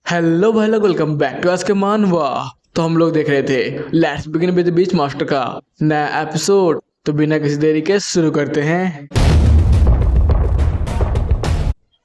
Hello भाई लोग, welcome back to आज के मानवा। तो हम लोग देख रहे थे let's begin with beach master का नया एपिसोड। तो बिना किसी देरी के शुरू करते हैं।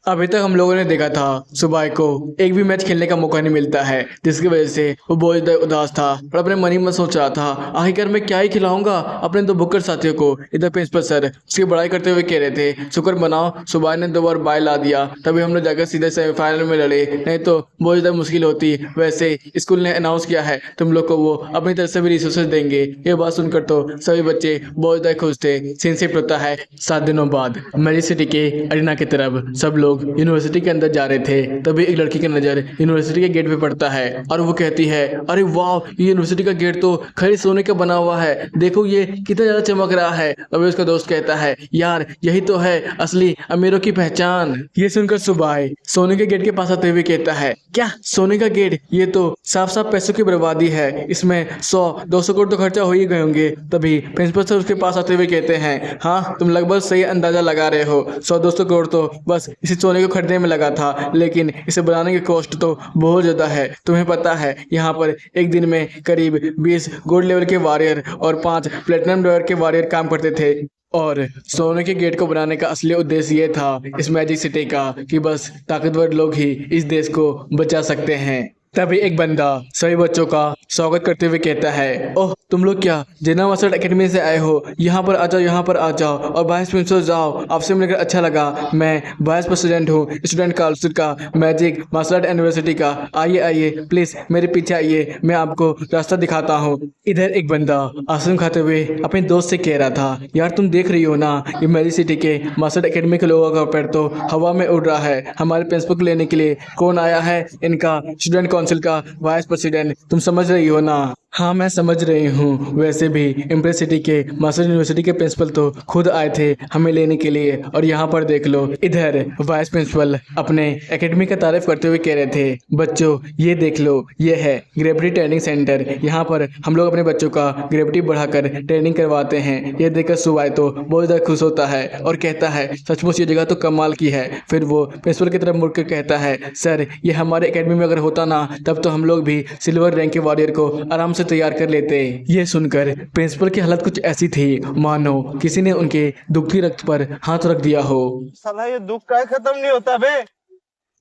अभी तक हम लोगों ने देखा था सुबह को एक भी मैच खेलने का मौका नहीं मिलता है, जिसकी वजह से वो बहुत ज़्यादा उदास था और अपने मन ही में सोच रहा था आखिरकार मैं क्या ही खिलाऊंगा अपने दो बुक्कर साथियों को। इधर प्रिंसिपल सर उसकी बड़ाई करते हुए कह रहे थे शुक्र मनाओ सुबह ने 2 बार बाय ला दिया, तभी हम लोग जाकर सीधे सेमीफाइनल में लड़े, नहीं तो बहुत ज़्यादा मुश्किल होती। वैसे स्कूल ने अनाउंस किया है तुम लोग को वो अपनी तरफ से भी रिसोर्सेज देंगे। ये बात सुनकर तो सभी बच्चे बहुत ज़्यादा खुश थे। सीन शिफ्ट होता है 7 दिनों बाद मैजिक सिटी के अरीना की तरफ। सब लोग यूनिवर्सिटी के अंदर जा रहे थे, तभी एक लड़की की नजर यूनिवर्सिटी के गेट पे पड़ता है और वो कहती है अरे वाह, ये यूनिवर्सिटी का गेट तो खरी सोने का बना हुआ है, देखो ये कितना ज्यादा चमक रहा है। तभी उसका दोस्त कहता है यार यही तो है असली अमीरों की पहचान। ये सुनकर सुबह सोने के गेट के पास आते हुए कहता है क्या सोने का गेट, ये तो साफ साफ पैसों की बर्बादी है, इसमें 100-200 करोड़ तो खर्चा हो ही गए होंगे। तभी प्रिंसिपल सर उसके पास आते हुए कहते हैं हाँ तुम लगभग सही अंदाजा लगा रहे हो, 100-200 करोड़ तो बस इसी सोने को खरीदने में लगा था, लेकिन इसे बनाने की कॉस्ट तो बहुत ज़्यादा है। तुम्हें पता है यहाँ पर एक दिन में करीब 20 गोल्ड लेवल के वॉरियर और 5 प्लेटिनम लेवल के वॉरियर काम करते थे। और सोने के गेट को बनाने का असली उद्देश्य ये था इस मैजिक सिटी का कि बस ताकतवर लोग ही इस देश को बचा सकते हैं। तभी एक बंदा सभी बच्चों का स्वागत करते हुए कहता है ओह तुम लोग क्या जेना मास्टर एकेडमी से आए हो, यहाँ पर आ जाओ, यहाँ पर आ जाओ और वाइस प्रिंसिपल जाओ, आपसे मिलकर अच्छा लगा। मैं वाइस प्रेसिडेंट हूँ स्टूडेंट काउंसिल का मैजिक मार्शल आर्ट यूनिवर्सिटी का। आइए आइए प्लीज मेरे पीछे आइए, मैं आपको रास्ता दिखाता हूँ। इधर एक बंदा आसन खाते हुए अपने दोस्त से कह रहा था यार तुम देख रही हो ना, ये मैजिक सिटी के मास्टर एकेडमी के लोगों का पैर तो हवा में उड़ रहा है। हमारे प्रिंसिपल को लेने के लिए कौन आया है, इनका स्टूडेंट काउंसिल का वाइस प्रेसिडेंट। तुम समझ रही हो ना? हाँ मैं समझ रही हूँ। वैसे भी इम्प्रेस सिटी के मास्टर यूनिवर्सिटी के प्रिंसिपल तो खुद आए थे हमें लेने के लिए, और यहाँ पर देख लो इधर वाइस प्रिंसिपल अपने एकेडमी का तारीफ करते हुए कह रहे थे बच्चों ये देख लो, ये है ग्रेविटी ट्रेनिंग सेंटर, यहाँ पर हम लोग अपने बच्चों का ग्रेविटी बढ़ाकर ट्रेनिंग करवाते हैं। ये देखकर सुबह तो बहुत ज़्यादा खुश होता है और कहता है सचमुच ये जगह तो कमाल की है। फिर वो प्रिंसिपल की तरफ मुड़कर कहता है सर ये हमारे एकेडमी में अगर होता ना तब तो हम लोग भी सिल्वर रैंक के वॉरियर को आराम से तैयार कर लेते। ये सुनकर प्रिंसिपल की हालत कुछ ऐसी थी मानो किसी ने उनके दुखती रक्त पर हाथ रख दिया हो। साला ये दुख का खत्म नहीं होता बे।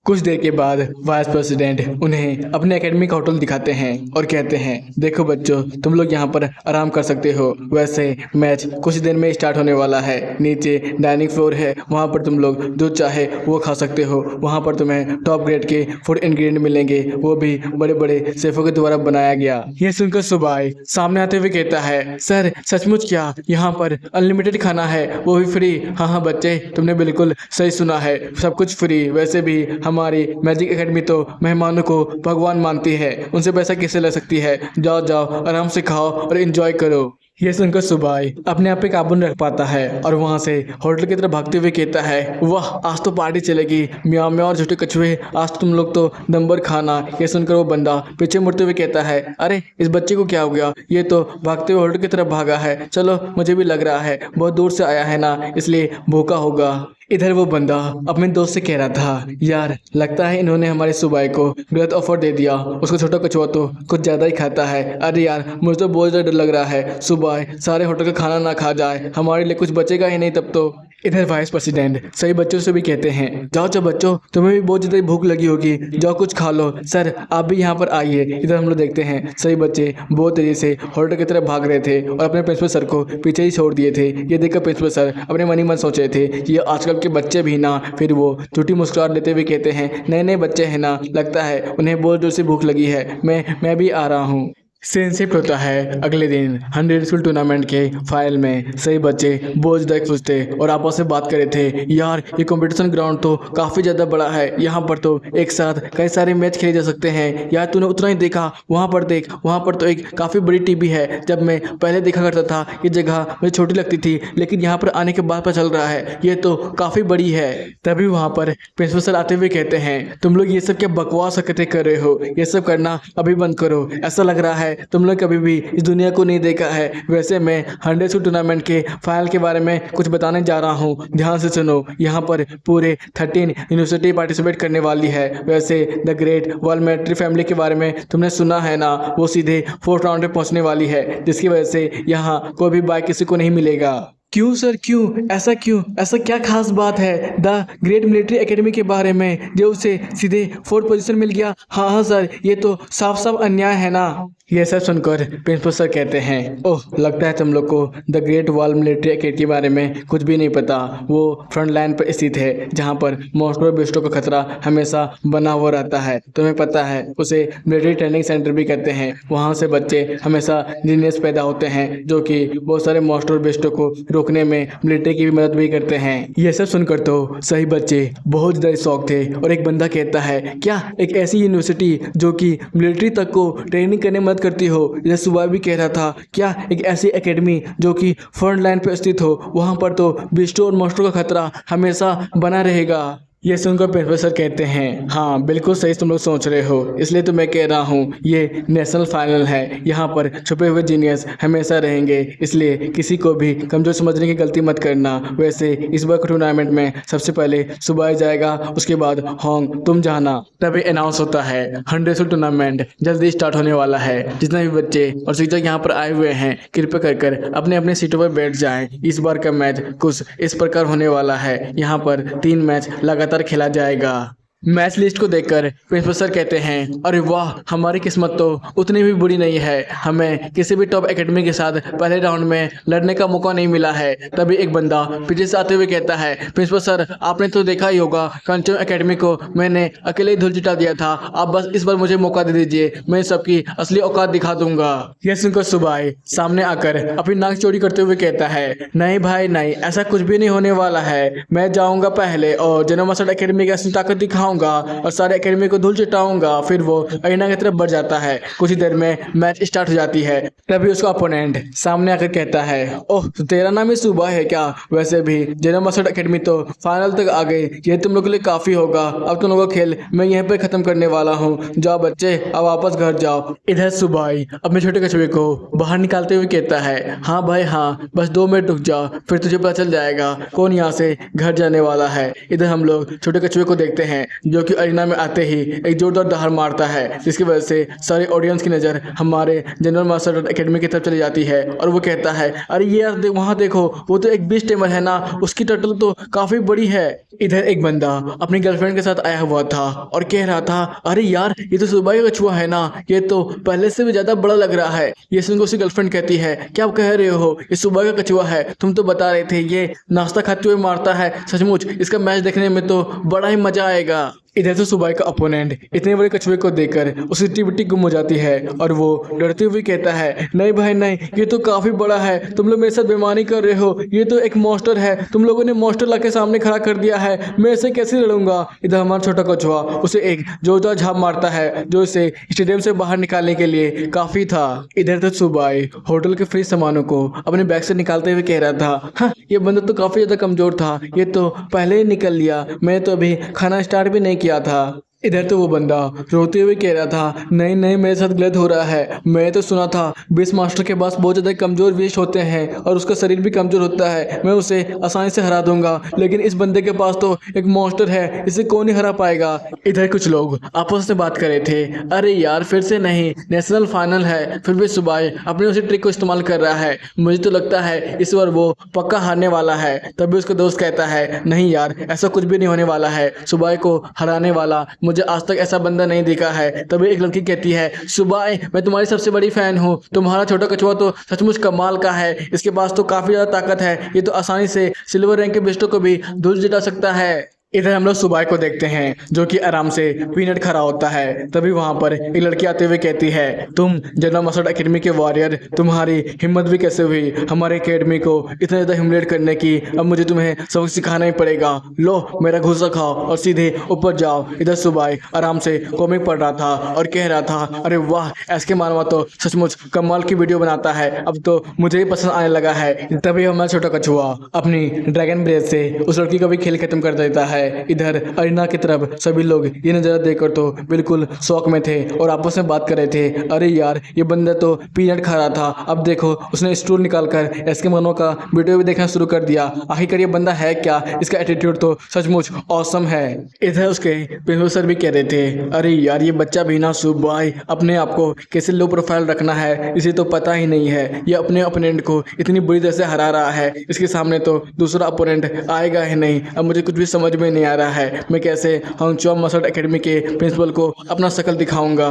कुछ देर के बाद वाइस प्रेसिडेंट उन्हें अपने एकेडमी का होटल दिखाते हैं और कहते हैं देखो बच्चों तुम लोग यहाँ पर आराम कर सकते हो। वैसे मैच कुछ देर में स्टार्ट होने वाला है, नीचे डाइनिंग फ्लोर है, वहाँ पर तुम लोग जो चाहे वो खा सकते हो। वहाँ पर तुम्हें टॉप ग्रेड के फूड इंग्रेडिएंट मिलेंगे, वो भी बड़े बड़े शेफों के द्वारा बनाया गया। ये सुनकर सुबह सामने आते हुए कहता है सर सचमुच क्या यहाँ पर अनलिमिटेड खाना है, वो भी फ्री? हाँ हाँ बच्चे तुमने बिल्कुल सही सुना है, सब कुछ फ्री। वैसे भी हमारी मैजिक एकेडमी तो मेहमानों को भगवान मानती है, उनसे पैसा कैसे ले सकती है। जाओ जाओ आराम से खाओ और एंजॉय करो। ये सुनकर सुबह अपने आप पे काबू नहीं रख पाता है और वहां से होटल की तरफ भागते हुए कहता है वाह आज तो पार्टी चलेगी, म्याओ म्याओ और छोटे कछुए आज तुम लोग तो नंबर खाना। ये सुनकर वो बंदा पीछे मुड़ते हुए कहता है अरे इस बच्चे को क्या हो गया, ये तो भागते हुए होटल की तरफ भागा है। चलो मुझे भी लग रहा है बहुत दूर से आया है ना, इसलिए भूखा होगा। इधर वो बंदा अपने दोस्त से कह रहा था यार लगता है इन्होंने हमारे सुबह को गलत ऑफर दे दिया, उसको छोटा कछुआ तो कुछ ज़्यादा ही खाता है। अरे यार मुझे तो बहुत ज़्यादा डर लग रहा है, सुबह सारे होटल का खाना ना खा जाए, हमारे लिए कुछ बचेगा ही नहीं तब तो। इधर वाइस प्रेसिडेंट सही बच्चों से भी कहते हैं जाओ जाओ बच्चों तुम्हें भी बहुत ज़्यादा भूख लगी होगी, जाओ कुछ खा लो। सर आप भी यहाँ पर आइए। इधर हम लोग देखते हैं सही बच्चे बहुत तेजी से होटल की तरफ भाग रहे थे और अपने प्रिंसिपल सर को पीछे ही छोड़ दिए थे। ये देखकर प्रिंसिपल सर अपने मन ही मन सोच रहे थे कि ये आजकल के बच्चे भी ना। फिर वो छोटी मुस्कुराहट लेते हुए कहते हैं नए नए बच्चे हैं ना, लगता है उन्हें बहुत जोर से भूख लगी है, मैं भी आ रहा हूँ। सीन शिफ्ट होता है अगले दिन 100 स्कूल टूर्नामेंट के फाइनल में। सही बच्चे बहुत ज़्यादा खुश थे और आपस में बात कर रहे थे यार ये कंपटीशन ग्राउंड तो काफ़ी ज़्यादा बड़ा है, यहाँ पर तो एक साथ कई सारे मैच खेले जा सकते हैं। यार तूने उतना ही देखा, वहाँ पर देख, वहाँ पर तो एक काफ़ी बड़ी टीवी है। जब मैं पहले देखा करता था ये जगह मुझे छोटी लगती थी, लेकिन यहाँ पर आने के बाद पता चल रहा है ये तो काफ़ी बड़ी है। तभी वहाँ पर प्रिंसिपल सर आते हुए कहते हैं तुम लोग ये सब क्या बकवास हरकतें कर रहे हो, ये सब करना अभी बंद करो। ऐसा लग रहा है है तुम लोग कभी भी इस दुनिया को नहीं देखा है। वैसे मैं 100 शूट टूर्नामेंट के फाइनल के बारे में कुछ बताने जा रहा हूँ, ध्यान से सुनो। यहाँ पर पूरे 13 यूनिवर्सिटी पार्टिसिपेट करने वाली है। वैसे the great world military family के बारे में तुमने सुना है ना, वो सीधे 4th राउंड में पहुंचने वाली है, जिसकी वजह से यहाँ कोई भी बाइक किसी को नहीं मिलेगा। क्यों सर, क्यों ऐसा, क्यों ऐसा, क्या खास बात है द ग्रेट मिलिट्री एकेडमी के बारे में जो उसे सीधे 4th पोजीशन मिल गया? हाँ हाँ सर, ये तो साफ साफ अन्याय है ना। ये सब सुनकर प्रिंसिपल सर कहते हैं, ओह लगता है तुम लोग को the great wall military academy के बारे में कुछ भी नहीं पता। वो फ्रंट लाइन पर स्थित है जहाँ पर मॉस्को बेस्टों का खतरा हमेशा बना हुआ रहता है। तुम्हें पता है उसे मिलिट्री ट्रेनिंग सेंटर भी कहते हैं। वहाँ से बच्चे हमेशा जीनियस पैदा होते हैं जो कि बहुत सारे मॉस्को बेस्टों को रोकने में मिलिट्री की भी मदद भी करते हैं। ये सब सुनकर तो सही बच्चे बहुत ज़्यादा शौक थे। और एक बंदा कहता है, क्या एक ऐसी यूनिवर्सिटी जो कि मिलिट्री तक को ट्रेनिंग करने में मदद करती हो? जैसे सुबह भी कह रहा था, क्या एक ऐसी एकेडमी जो कि फ्रंट लाइन पर स्थित हो, वहाँ पर तो बिस्टो और मॉस्टो का खतरा हमेशा बना रहेगा। ये सुनकर प्रोफेसर कहते हैं, हाँ बिल्कुल सही तुम लोग सोच रहे हो, इसलिए तो मैं कह रहा हूँ ये नेशनल फाइनल है, यहाँ पर छुपे हुए जीनियस हमेशा रहेंगे, इसलिए किसी को भी कमजोर समझने की गलती मत करना। वैसे इस बार टूर्नामेंट में सबसे पहले सुबह जाएगा, उसके बाद होंग तुम जाना। तभी अनाउंस होता है 100 शूट टूर्नामेंट जल्दी स्टार्ट होने वाला है। जितने भी बच्चे और शिक्षक यहाँ पर आए हुए हैं कृपया कर अपने अपने सीटों पर बैठ जाएं। इस बार का मैच कुछ इस प्रकार होने वाला है, यहाँ पर 3 मैच लगातार खेला जाएगा। मैच लिस्ट को देखकर प्रोफेसर कहते हैं, अरे वाह, हमारी किस्मत तो उतनी भी बुरी नहीं है, हमें किसी भी टॉप एकेडमी के साथ पहले राउंड में लड़ने का मौका नहीं मिला है। तभी एक बंदा पीछे से आते हुए कहता है, प्रिंसिपल सर आपने तो देखा ही होगा, कंचन एकेडमी को मैंने अकेले ही धूल चिटा दिया था, आप बस इस बार मुझे मौका दे दीजिए, मैं सबकी असली औकात दिखा दूंगा। यह सुनकर सुबह सामने आकर अपनी नाक चौड़ी करते हुए कहता है, नहीं भाई नहीं, ऐसा कुछ भी नहीं होने वाला है, मैं जाऊंगा पहले और जनरल मास्टर एकेडमी की असली ताकत दिखाऊंगा और सारे एकेडमी को धूल चिटाऊंगा। फिर वो अरीना की तरफ बढ़ जाता है। कुछ ही देर में मैच स्टार्ट हो जाती है। तभी उसका अपोनेंट सामने आकर कहता है, ओह तो तेरा नाम ही सुबह है क्या? वैसे भी जनरल मास्टर एकेडमी तो फाइनल तक आ गई, ये तुम लोग के लिए काफी होगा, अब तुम लोगों का खेल मैं यहीं पे खत्म करने वाला हूँ, जाओ बच्चे अब वापस घर जाओ। इधर सुबह अपने छोटे कछुए को बाहर निकालते हुए कहता है, हाँ भाई हाँ, बस 2 मिनट रुक जाओ, फिर तुझे पता चल जाएगा कौन यहाँ से घर जाने वाला है। इधर हम लोग छोटे कछुए को देखते हैं जो कि अरीना में आते ही एक जोरदार दहाड़ मारता है, जिसकी वजह से सारी ऑडियंस की नज़र हमारे जनरल मास्टर एकेडमी की तरफ चली जाती है। और वो कहता है, अरे ये यार वहाँ देखो, वो तो एक बीच टेमर है ना, उसकी टर्टल तो काफ़ी बड़ी है। इधर एक बंदा अपनी गर्लफ्रेंड के साथ आया हुआ था और कह रहा था, अरे यार ये तो सुबह का कछुआ है ना, ये तो पहले से भी ज़्यादा बड़ा लग रहा है। ये सुनकर उसकी गर्लफ्रेंड कहती है, क्या आप कह रहे हो, ये सुबह का कछुआ है, तुम तो बता रहे थे ये नाश्ता खाते हुए मारता है, सचमुच इसका मैच देखने में तो बड़ा ही मजा आएगा। इधर से सुबह का अपोनेंट इतने बड़े कछुए को देखकर उसकी टिबिटी गुम हो जाती है और वो डरते हुए कहता है, नहीं भाई नहीं, ये तो काफी बड़ा है, तुम लोग मेरे साथ बेईमानी कर रहे हो, ये तो एक मॉन्स्टर है, तुम लोगों ने मॉन्स्टर लाके सामने खड़ा कर दिया है, मैं इसे कैसे लड़ूंगा। इधर हमारा छोटा कछुआ उसे एक जोरदार झाप मारता है जो इसे स्टेडियम से बाहर निकालने के लिए काफी था। इधर तो सुबह होटल के फ्री सामानों को अपने बैग से निकालते हुए कह रहा था, हाँ ये बंदा तो काफी ज्यादा कमजोर था, ये तो पहले ही निकल लिया, मैं तो अभी खाना स्टार्ट भी नहीं किया था। इधर तो वो बंदा रोते हुए कह रहा था, नहीं नहीं मेरे साथ गलत हो रहा है, मैं तो सुना था बीस मास्टर के पास बहुत ज़्यादा कमज़ोर वीस्ट होते हैं और उसका शरीर भी कमज़ोर होता है, मैं उसे आसानी से हरा दूंगा, लेकिन इस बंदे के पास तो एक मॉन्स्टर है, इसे कौन ही हरा पाएगा। इधर कुछ लोग आपस में बात कर रहे थे, अरे यार फिर से नहीं, नेशनल फाइनल है, फिर भी सुबह अपने उसी ट्रिक को इस्तेमाल कर रहा है, मुझे तो लगता है इस बार वो पक्का हारने वाला है। तभी उसका दोस्त कहता है, नहीं यार ऐसा कुछ भी नहीं होने वाला है, सुबह को हराने वाला मुझे आज तक ऐसा बंदा नहीं दिखा है। तभी एक लड़की कहती है, सुबह मैं तुम्हारी सबसे बड़ी फैन हूँ, तुम्हारा छोटा कछुआ तो सचमुच कमाल का है, इसके पास तो काफी ज्यादा ताकत है, ये तो आसानी से सिल्वर रैंक के बिस्टों को भी धूल जिता सकता है। इधर हम लोग सुबह को देखते हैं जो कि आराम से पीनट खड़ा होता है। तभी वहां पर एक लड़की आते हुए कहती है, तुम जनरल मास्टर एकेडमी के वॉरियर, तुम्हारी हिम्मत भी कैसे हुई हमारे एकेडमी को इतना ज़्यादा ह्यूमिलेट करने की, अब मुझे तुम्हें सबक सिखाना ही पड़ेगा, लो मेरा घूसा खाओ और सीधे ऊपर जाओ। इधर सुबह आराम से कॉमिक पढ़ रहा था और कह रहा था, अरे वाह एसके मानवा तो सचमुच कमाल की वीडियो बनाता है, अब तो मुझे ही पसंद आने लगा है। तभी हमारा छोटा कछुआ अपनी ड्रैगन ब्रेथ से उस लड़की का भी खेल खत्म कर देता है है। इधर अरीना की तरफ सभी लोग ये नज़ारा देखकर तो बिल्कुल शौक में थे और आपस में बात कर रहे थे। अरे यार, ये बंदा तो पीनट खा रहा था, अब देखो उसने स्टूल निकालकर एसके मनो का वीडियो भी देखना शुरू कर दिया। आखिरकार ये बंदा है क्या? इसका एटीट्यूड तो सचमुच ऑसम है। इधर उसके प्रिंसिपल सर भी कह रहे थे, अरे यार, ये बच्चा भी ना सुबह अपने आप को कैसे लो प्रोफाइल रखना है इसे तो पता ही नहीं है। ये अपने ओपोनेंट को इतनी बुरी तरह से हरा रहा है, इसके सामने तो दूसरा ओपोनेंट आएगा ही नहीं। अब मुझे कुछ भी समझ में नहीं आ रहा है, मैं कैसे हंगचो मार्शल एकेडमी के प्रिंसिपल को अपना शक्ल दिखाऊंगा।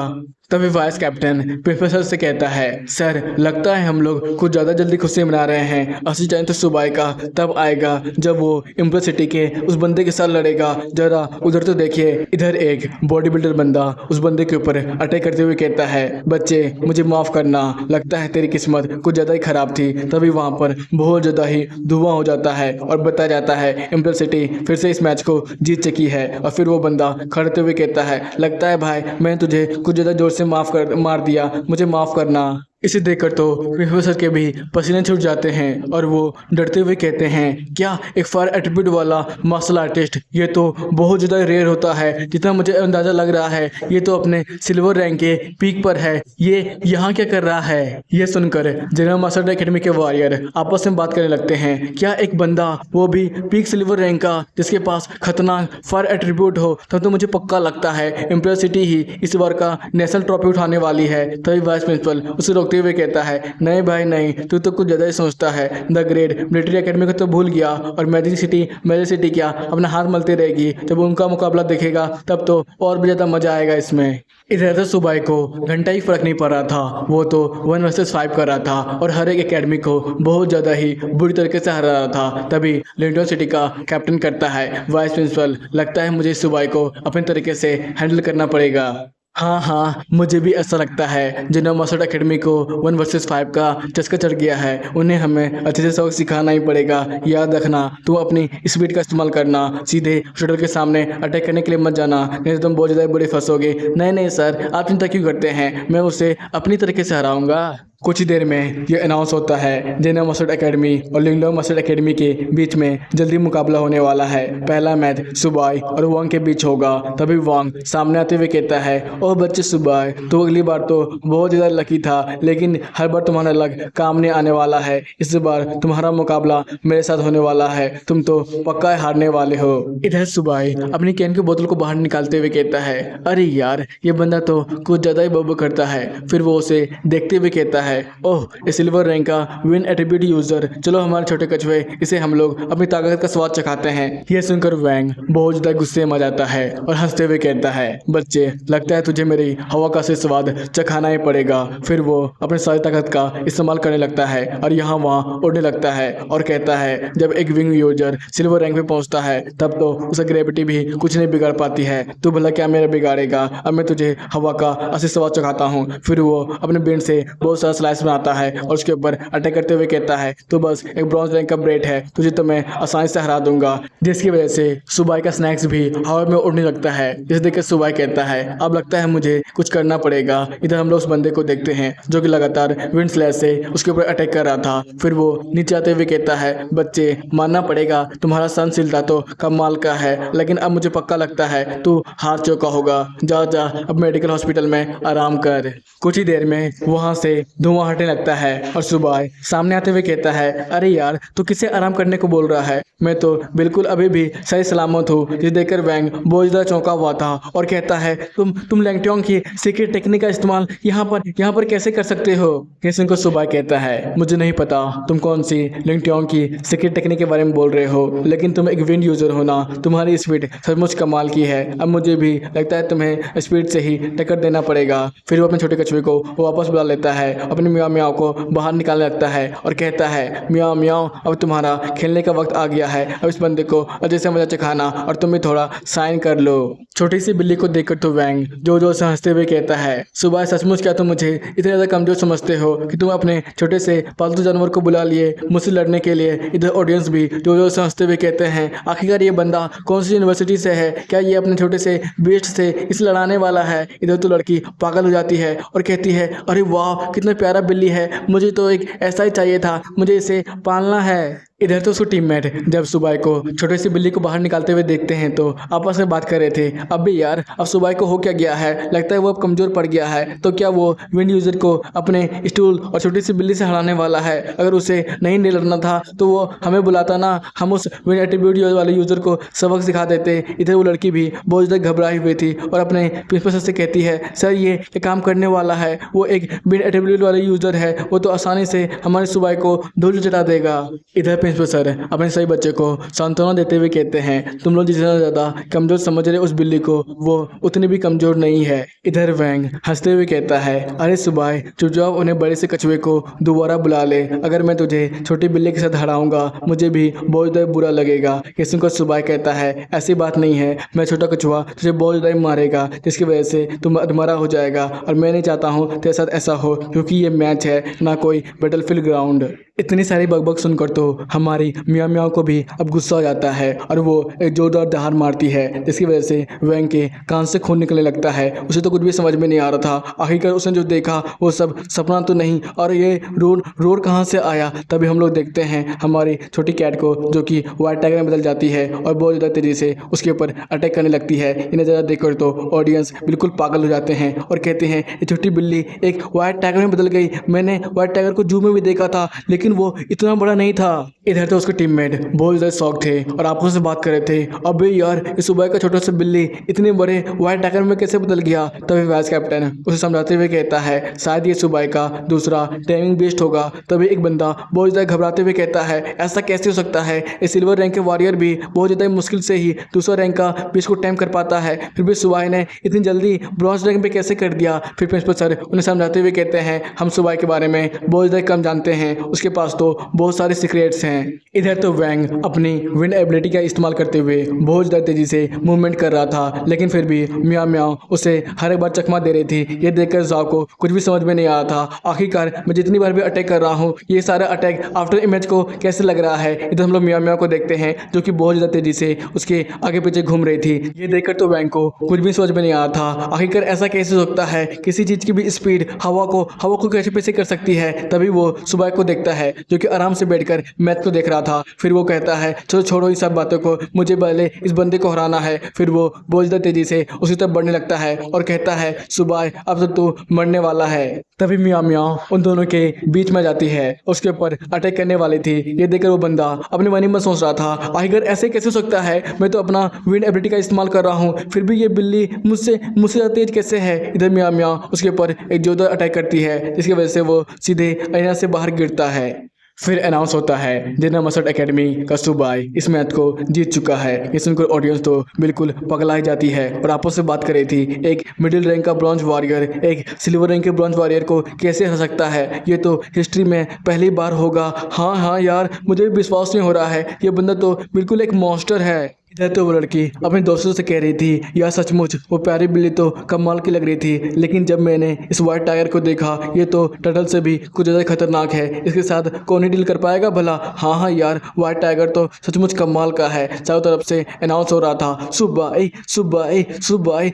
तभी वाइस कैप्टन प्रोफेसर से कहता है, सर लगता है हम लोग कुछ ज़्यादा जल्दी खुशी मना रहे हैं। असली टाइम तो सुबह का तब आएगा जब वो इम्प्रेस सिटी के उस बंदे के साथ लड़ेगा। जरा उधर तो देखिए। इधर एक बॉडी बिल्डर बंदा उस बंदे के ऊपर अटैक करते हुए कहता है, बच्चे मुझे माफ़ करना, लगता है तेरी किस्मत कुछ ज़्यादा ही खराब थी। तभी वहाँ पर बहुत ज़्यादा ही धुआं हो जाता है और बताया जाता है इम्प्रेस सिटी फिर से इस मैच को जीत चुकी है। और फिर वो बंदा खड़ते हुए कहता है, लगता है भाई मैं तुझे कुछ ज़्यादा जोर से मार दिया, मुझे माफ़ करना। इसे देखकर तो प्रोफेसर के भी पसीने छूट जाते हैं और वो डरते हुए कहते हैं, क्या एक फायर एट्रीब्यूट वाला मार्शल आर्टिस्ट? ये तो बहुत ज़्यादा रेयर होता है। जितना मुझे अंदाज़ा लग रहा है ये तो अपने सिल्वर रैंक के पीक पर है। ये यहाँ क्या कर रहा है? ये सुनकर जनरल मार्शल एकेडमी के वॉरियर आपस में बात करने लगते हैं, क्या एक बंदा वो भी पीक सिल्वर रैंक का जिसके पास खतरनाक फायर एट्रीब्यूट हो? तब तो मुझे पक्का लगता है इम्प्रेस सिटी ही इस बार का नेशनल ट्रॉफी उठाने वाली है। तभी वाइस प्रिंसिपल उसे रोकते हुए कहता है, नहीं भाई नहीं, तू तो कुछ ज़्यादा ही सोचता है। द ग्रेट मिलिट्री एकेडमी को तो भूल गया और मैजिक सिटी क्या अपना हाथ मलती रहेगी? जब उनका मुकाबला देखेगा तब तो और भी ज़्यादा मजा आएगा इसमें। इधर तो सुबह को घंटा ही फर्क नहीं पड़ रहा था, वो तो 1 वर्सेस 5 कर रहा था और हर एक एकेडमी को बहुत ज़्यादा ही बुरी तरीके से हरा रहा था। तभी लिंटन सिटी का कैप्टन करता है वाइस प्रिंसिपल, लगता है मुझे सुबह को अपने तरीके से हैंडल करना पड़ेगा। हाँ, मुझे भी ऐसा लगता है। जनरल मार्शल एकेडमी को 1 वर्सेस 5 का चस्का चढ़ गया है, उन्हें हमें अच्छे से सबक सिखाना ही पड़ेगा। याद रखना, तुम अपनी स्पीड का इस्तेमाल करना, सीधे शटल के सामने अटैक करने के लिए मत जाना, नहीं तो तुम बहुत ज़्यादा बड़े फंसोगे। नहीं सर, आप चिंता क्यों करते हैं, मैं उसे अपनी तरीके से हराऊंगा। कुछ ही देर में ये अनाउंस होता है, जनरल मार्शल एकेडमी और लिंगडोंग मार्शल एकेडमी के बीच में जल्दी मुकाबला होने वाला है। पहला मैच सुबाई और वांग के बीच होगा। तभी वांग सामने आते हुए कहता है, ओ बच्चे सुबाई, तो अगली बार तो बहुत ज़्यादा लकी था, लेकिन हर बार तुम्हारा लक काम नहीं आने वाला है। इस बार तुम्हारा मुकाबला मेरे साथ होने वाला है, तुम तो पक्का हारने वाले हो। इधर सुबाई अपनी कैन की बोतल को बाहर निकालते हुए कहता है, अरे यार, ये बंदा तो कुछ ज़्यादा ही बब्बू करता है। फिर वो उसे देखते हुए कहता है, ओह, ये सिल्वर रैंक का विन एट्रीब्यूट यूजर, चलो हमारे छोटे कछुए, इसे हम लोग अपनी ताकत का स्वाद चखाते हैं। ये सुनकर वैंग बहुत ज्यादा गुस्से में आ जाता है और हंसते हुए कहता है, बच्चे लगता है तुझे मेरी हवा का से स्वाद चखाना ही पड़ेगा। फिर वो अपनी सारी ताकत का इस्तेमाल करने लगता है और यहाँ वहाँ उड़ने लगता है और कहता है, जब एक विंग यूजर सिल्वर रैंक पे पहुंचता है तब तो उसे ग्रेविटी भी कुछ नहीं बिगाड़ पाती है। तू भला क्या मेरा बिगाड़ेगा, अब मैं तुझे हवा का असली स्वाद चखाता हूँ। फिर वो अपने ब्रेड से बहुत सारा स्लाइस बनाता है और उसके ऊपर अटैक करते हुए कहता है, तो बस एक ब्रॉन्ज रैंक का ब्रेड है, तुझे तो मैं आसानी से हरा दूंगा। जिसकी वजह से सुबह का स्नैक्स भी हवा में उड़ने लगता है। जिसे देखकर सुबह कहता है, अब लगता है मुझे कुछ करना पड़ेगा। इधर हम लोग उस बंदे को देखते हैं जो कि लगातार विंड स्लैश से उसके ऊपर अटैक कर रहा था। फिर वो नीचे आते हुए कहता है, बच्चे मानना पड़ेगा तुम्हारा सहनशीलता तो कमाल का है, लेकिन अब मुझे पक्का लगता है तू हार चुका होगा। जा अब मेडिकल हॉस्पिटल में आराम कर। कुछ ही देर में वहां से धुआं हटने लगता है और सुबह सामने आते हुए कहता है, अरे यार, तू किसे आराम करने को बोल रहा है, मैं तो बिल्कुल अभी भी सही सलामत हूँ। जिसे देखकर वैंग बहुत ज़्यादा चौंका हुआ था और कहता है, तुम लैंगट्योंग की सीक्रेट टेक्निक का इस्तेमाल यहाँ पर कैसे कर सकते हो? किसन को सुबह कहता है, मुझे नहीं पता तुम कौन सी लैंगट्योंग की सीक्रेट टेक्निक के बारे में बोल रहे हो, लेकिन तुम एक विंड यूजर हो ना, तुम्हारी स्पीड सचमुच कमाल की है। अब मुझे भी लगता है तुम्हें स्पीड से ही टक्कर देना पड़ेगा। फिर वो अपने छोटे कछुए को वापस बुला लेता है, अपने मियाँ मियाँ को बाहर निकालने लगता है और कहता है, मियाँ मियाँ, अब तुम्हारा खेलने का वक्त आ गया है, अब इस बंदे को अच्छे से मजा चखाना और तुम भी थोड़ा साइन कर लो। छोटी सी बिल्ली को देखकर तो वैंग जो से हंसते हुए कहता है, सुबह सचमुच क्या तुम मुझे इतने ज़्यादा कमजोर समझते हो कि तुम अपने छोटे से पालतू जानवर को बुला लिए मुझसे लड़ने के लिए? इधर ऑडियंस भी जो से हंसते हुए कहते हैं, आखिरकार ये बंदा कौन सी यूनिवर्सिटी से है, क्या ये अपने छोटे से बेस्ट से इस लड़ाने वाला है? इधर तो लड़की पागल हो जाती है और कहती है, अरे वाह, कितना प्यारा बिल्ली है, मुझे तो एक ऐसा ही चाहिए था, मुझे इसे पालना है। इधर तो उसको टीममेट जब सुबह को छोटे सी बिल्ली को बाहर निकालते हुए देखते हैं तो आपस में बात कर रहे थे। अब भी यार अब सुबह को हो क्या गया है, लगता है वो अब कमजोर पड़ गया है। तो क्या वो विंड यूजर को अपने स्टूल और छोटी सी बिल्ली से हराने वाला है? अगर उसे नहीं लड़ना था तो वो हमें बुलाता ना, हम उस विंड एट्रीब्यूट वाले यूजर को सबक सिखा देते। इधर वो लड़की भी बहुत ज़्यादा घबराई हुई थी और अपने प्रिंसिपल सर से कहती है, सर ये काम करने वाला है, वो एक विंड एट्रीब्यूट वाला यूजर है, वो तो आसानी से हमारे सुबह को धूल चटा देगा। इधर प्रिंसिपल सर अपने सही बच्चे को सांत्वना देते हुए कहते हैं, तुम लोग जितना ज़्यादा कमज़ोर समझ रहे उस बिल्ली को, वो उतनी भी कमज़ोर नहीं है। इधर वैंग हंसते हुए कहता है, अरे सुबह चुपचाप उन्हें बड़े से कछुए को दोबारा बुला ले, अगर मैं तुझे छोटी बिल्ली के साथ हराऊंगा मुझे भी बहुत ज़्यादा बुरा लगेगा। ये सुनकर सुबह कहता है, ऐसी बात नहीं है, मैं छोटा कछुआ तुझे बहुत ज़्यादा मारेगा जिसकी वजह से तुम अधमरा हो जाएगा, और मैं नहीं चाहता हूँ तेरे साथ ऐसा हो, क्योंकि ये मैच है ना कोई बैटलफील्ड ग्राउंड। इतनी सारी बकबक सुनकर तो हमारी मियाँ मियाँ को भी अब गुस्सा आ जाता है और वो एक जोरदार दहाड़ मारती है, जिसकी वजह से वैंग के कान से खून निकलने लगता है। उसे तो कुछ भी समझ में नहीं आ रहा था, आखिरकार उसने जो देखा वो सब सपना तो नहीं, और ये रोड कहाँ से आया। तभी हम लोग देखते हैं हमारी छोटी कैट को, जो कि व्हाइट टाइगर में बदल जाती है और बहुत ज़्यादा तेज़ी से उसके ऊपर अटैक करने लगती है। ये नज़ारा देखकर तो ऑडियंस बिल्कुल पागल हो जाते हैं और कहते हैं, ये छोटी बिल्ली एक व्हाइट टाइगर में बदल गई, मैंने व्हाइट टाइगर को जू में भी देखा था लेकिन वो इतना बड़ा नहीं था। इधर तो उसके टीममेट बहुत ज़्यादा शौक थे और आपस में बात कर रहे थे, अबे यार इस सुबह का छोटा सा बिल्ली इतने बड़े व्हाइट टाइगर में कैसे बदल गया। तभी वाइस कैप्टन उसे समझाते हुए कहता है, शायद ये सुबह का दूसरा टाइमिंग बेस्ट होगा। तभी एक बंदा बहुत ज़्यादा घबराते हुए कहता है, ऐसा कैसे हो सकता है, ये सिल्वर रैंक के वॉरियर भी बहुत ज़्यादा मुश्किल से ही दूसरा रैंक का बेस्ट को टाइम कर पाता है, फिर भी सुबह ने इतनी जल्दी ब्रॉन्ज रैंक पे कैसे कर दिया। फिर प्रिंसिपल सर उन्हें समझाते हुए कहते हैं, हम सुबह के बारे में बहुत ज़्यादा कम जानते हैं, उसके पास तो बहुत सारे सीक्रेट्स हैं। इधर तो वैंग अपनी विंड एबिलिटी का इस्तेमाल करते हुए बहुत ज़्यादा तेज़ी से मूवमेंट कर रहा था, लेकिन फिर भी मियाँ मियाँ उसे हर एक बार चकमा दे रही थी। ये देखकर जाओ को कुछ भी समझ में नहीं आ रहा था, आखिरकार मैं जितनी बार भी अटैक कर रहा हूँ ये सारा अटैक आफ्टर इमेज को कैसे लग रहा है। इधर हम लोग मियाँ मियाँ को देखते हैं जो कि बहुत ज़्यादा तेज़ी से उसके आगे पीछे घूम रही थी। ये देखकर तो वैंग को कुछ भी समझ में नहीं आ रहा था, आखिरकार ऐसा कैसे हो सकता है, किसी चीज़ की भी स्पीड हवा को कैसे पीछे कर सकती है। तभी वो सुबह को देखता है जो कि आराम से बैठकर मैच को देख रहा था। फिर वो कहता है, चलो छोड़ो इस सब बातों को, मुझे पहले इस बंदे को हराना है। फिर वो बहुत ज़्यादा तेज़ी से उसी तरफ बढ़ने लगता है और कहता है, सुबह अब तो तू मरने वाला है। तभी मियाँ मियाँ उन दोनों के बीच में जाती है, उसके ऊपर अटैक करने वाली थी। ये देखकर वो बंदा अपने मन ही में सोच रहा था, आखिर ऐसे कैसे हो सकता है, मैं तो अपना विंड एबिलिटी का इस्तेमाल कर रहा हूँ फिर भी ये बिल्ली मुझसे ज़्यादा तेज कैसे है। इधर मियाँ मियाँ उसके ऊपर एक जोरदार अटैक करती है, जिसकी वजह से वो सीधे अरेना से बाहर गिरता है। फिर अनाउंस होता है जिन्ना मसट एकेडमी का सुबह इस मैच को जीत चुका है। ये सुनकर ऑडियंस तो बिल्कुल पगलाई जाती है और आपस में बात कर रही थी, एक मिडिल रैंक का ब्रॉन्ज वॉरियर एक सिल्वर रैंक के ब्रॉन्ज वॉरियर को कैसे हरा सकता है, ये तो हिस्ट्री में पहली बार होगा। हाँ यार मुझे भी विश्वास नहीं हो रहा है, ये बंदा तो बिल्कुल एक मॉन्स्टर है। इधर तो वो लड़की अपने दोस्तों से कह रही थी, यार सचमुच वो प्यारी बिल्ली तो कमाल की लग रही थी, लेकिन जब मैंने इस व्हाइट टाइगर को देखा ये तो टर्टल से भी कुछ ज़्यादा खतरनाक है, इसके साथ कौन ही डील कर पाएगा भला। हाँ यार व्हाइट टाइगर तो सचमुच कमाल का है। चारों तरफ से अनाउंस हो रहा था, सुबह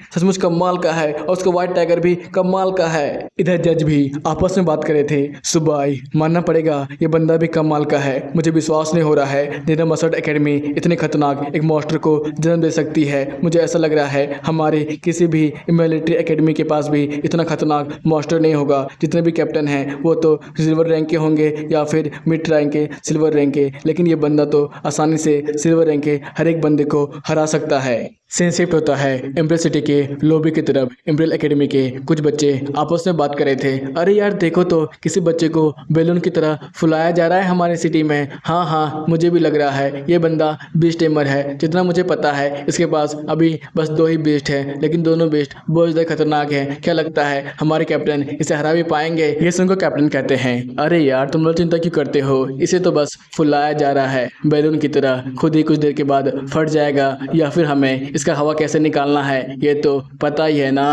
सचमुच कमाल का है और उसका व्हाइट टाइगर भी कमाल का है। इधर जज भी आपस में बात कर रहे थे, सुबह मानना पड़ेगा ये बंदा भी कमाल का है, मुझे विश्वास नहीं हो रहा है जिन्ना मसट एकेडमी इतने खतरनाक एक को जन्म दे सकती है। मुझे ऐसा लग रहा है हमारे किसी भी मिलिट्री एकेडमी के पास भी इतना खतरनाक मॉन्स्टर नहीं होगा। जितने भी कैप्टन हैं वो तो सिल्वर रैंक के होंगे या फिर मिड रैंक के सिल्वर रैंक के, लेकिन ये बंदा तो आसानी से सिल्वर रैंक के हर एक बंदे को हरा सकता है। सीन शिफ्ट होता है एम्ब्रेल सिटी के लॉबी की तरफ। एम्ब्रेल एकेडमी के कुछ बच्चे आपस में बात कर रहे थे, अरे यार देखो तो किसी बच्चे को बैलून की तरह फुलाया जा रहा है हमारे सिटी में। हाँ मुझे भी लग रहा है ये बंदा बीस्ट टेमर है। जितना मुझे पता है इसके पास अभी बस 2 ही बीस्ट हैं, लेकिन दोनों बीस्ट बहुत ज़्यादा खतरनाक हैं। क्या लगता है हमारे कैप्टन इसे हरा भी पाएंगे। ये सुनकर कैप्टन कहते हैं, अरे यार तुम लोग चिंता क्यों करते हो, इसे तो बस फुलाया जा रहा है बैलून की तरह, खुद ही कुछ देर के बाद फट जाएगा, या फिर हमें इसका हवा कैसे निकालना है ये तो पता ही है ना।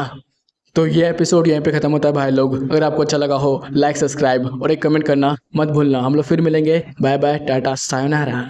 तो ये एपिसोड यहीं पे ख़त्म होता है भाई लोग। अगर आपको अच्छा लगा हो लाइक सब्सक्राइब और एक कमेंट करना मत भूलना। हम लोग फिर मिलेंगे, बाय बाय टाटा सायोनारा।